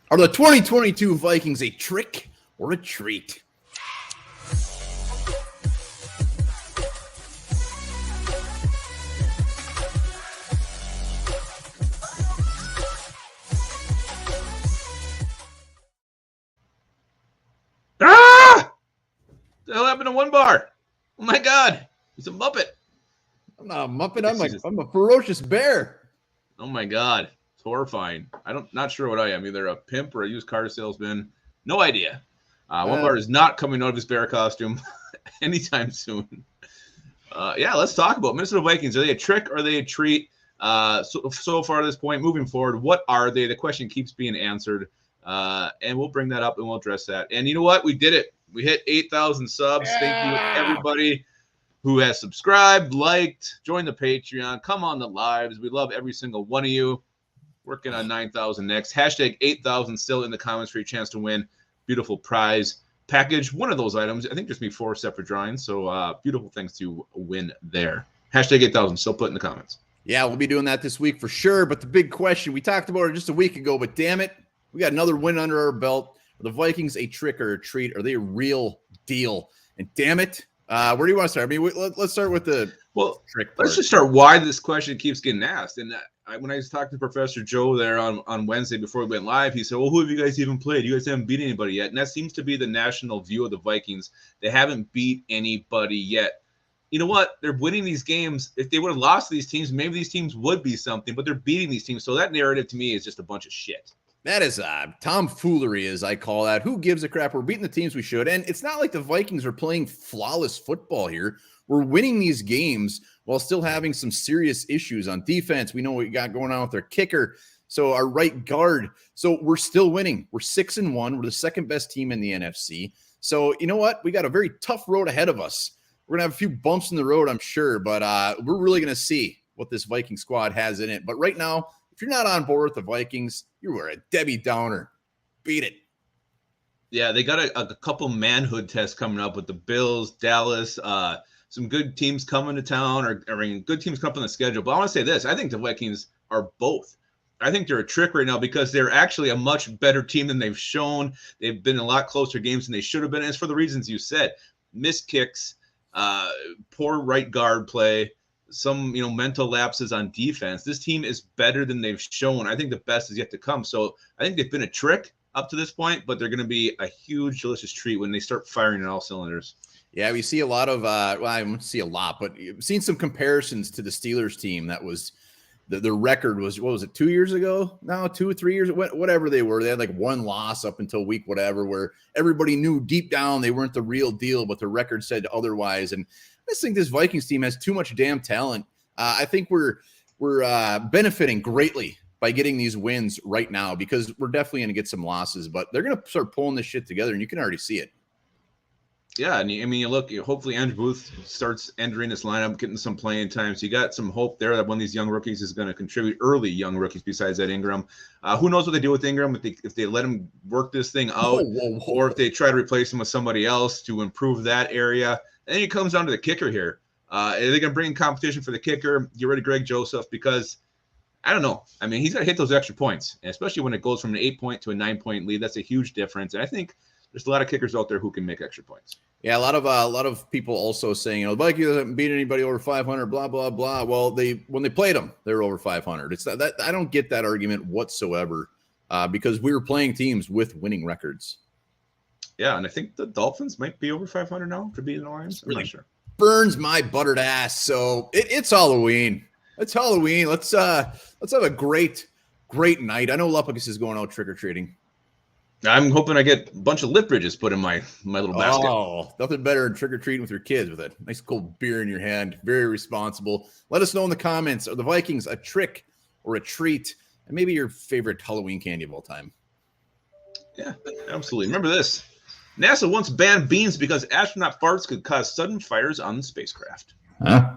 Are the 2022 Vikings a trick or a treat? Ah! The hell happened to Onebar? Oh my God, he's a Muppet. I'm not a Muppet. I'm a ferocious bear. Oh my God, it's horrifying. Not sure what I am. Either a pimp or a used car salesman. No idea. Onebar is not coming out of his bear costume anytime soon. Yeah, let's talk about Minnesota Vikings. Are they a trick or are they a treat? So far at this point, moving forward, what are they? The question keeps being answered. And we'll bring that up and we'll address that. And you know what? We did it. We hit 8,000 subs. Yeah. Thank you, everybody who has subscribed, liked, joined the Patreon, come on the lives. We love every single one of you. Working on 9,000 next. Hashtag 8,000 still in the comments for your chance to win. Beautiful prize package. One of those items. I think there's going to be 4 separate drawings. So beautiful things to win there. Hashtag 8,000 still put in the comments. Yeah, we'll be doing that this week for sure. But the big question, we talked about it just a week ago, but damn it, we got another win under our belt. Are the Vikings a trick or a treat? Are they a real deal? And damn it, where do you want to start? I mean, let's start with the trick part. Let's just start why this question keeps getting asked. And when I was talking to Professor Joe there on Wednesday before we went live, he said, well, who have you guys even played? You guys haven't beat anybody yet. And that seems to be the national view of the Vikings. They haven't beat anybody yet. You know what? They're winning these games. If they would have lost to these teams, maybe these teams would be something, but they're beating these teams. So that narrative to me is just a bunch of shit. That is tomfoolery, as I call that. Who gives a crap? We're beating the teams we should. And it's not like the Vikings are playing flawless football here. We're winning these games while still having some serious issues on defense. We know what we got going on with our kicker. So our right guard. So we're still winning. We're 6-1. We're the second best team in the NFC. So you know what? We got a very tough road ahead of us. We're going to have a few bumps in the road, I'm sure. But we're really going to see what this Viking squad has in it. But right now, if you're not on board with the Vikings, you are a Debbie Downer. Beat it. Yeah, they got a couple manhood tests coming up with the Bills, Dallas, some good teams coming to town, or good teams come up on the schedule. But I want to say this. I think the Vikings are both. I think they're a trick right now because they're actually a much better team than they've shown. They've been in a lot closer games than they should have been. And it's for the reasons you said. Missed kicks, poor right guard play, some mental lapses on defense. This team is better than they've shown. I think the best is yet to come. So I think they've been a trick up to this point, but they're going to be a huge, delicious treat when they start firing on all cylinders. Yeah, we see a lot of I don't see a lot, but you've seen some comparisons to the Steelers team. That was the record was, what was it, 2 years ago? No, 2 or 3 years, whatever they were. They had like one loss up until week whatever, where everybody knew deep down they weren't the real deal, but the record said otherwise. And I just think this Vikings team has too much damn talent. I think we're benefiting greatly by getting these wins right now, because we're definitely going to get some losses, but they're going to start pulling this shit together, and you can already see it. Yeah, and I mean, you look, hopefully Andrew Booth starts entering this lineup, getting some playing time. So you got some hope there that one of these young rookies is going to contribute, early young rookies besides that Ingram. Who knows what they do with Ingram, if they let him work this thing out, or if they try to replace him with somebody else to improve that area. And then it comes down to the kicker here. Are they going to bring competition for the kicker? Get rid of Greg Joseph, because I don't know. I mean, he's got to hit those extra points, and especially when it goes from an 8-point to a 9-point lead. That's a huge difference. And I think there's a lot of kickers out there who can make extra points. Yeah, a lot of people also saying, the Vikings haven't beat anybody over 500, blah blah blah. Well, when they played them, they were over 500. It's that I don't get that argument whatsoever, because we were playing teams with winning records. Yeah, and I think the Dolphins might be over 500 now to beat the Lions. I'm not sure. Burns my buttered ass. So it's Halloween. It's Halloween. Let's have a great night. I know Lupagus is going out trick or treating. I'm hoping I get a bunch of lip bridges put in my little basket. Oh, nothing better than trick-or-treating with your kids with a nice cold beer in your hand. Very responsible. Let us know in the comments, are the Vikings a trick or a treat? And maybe your favorite Halloween candy of all time. Yeah, absolutely. Remember this. NASA once banned beans because astronaut farts could cause sudden fires on the spacecraft. Huh?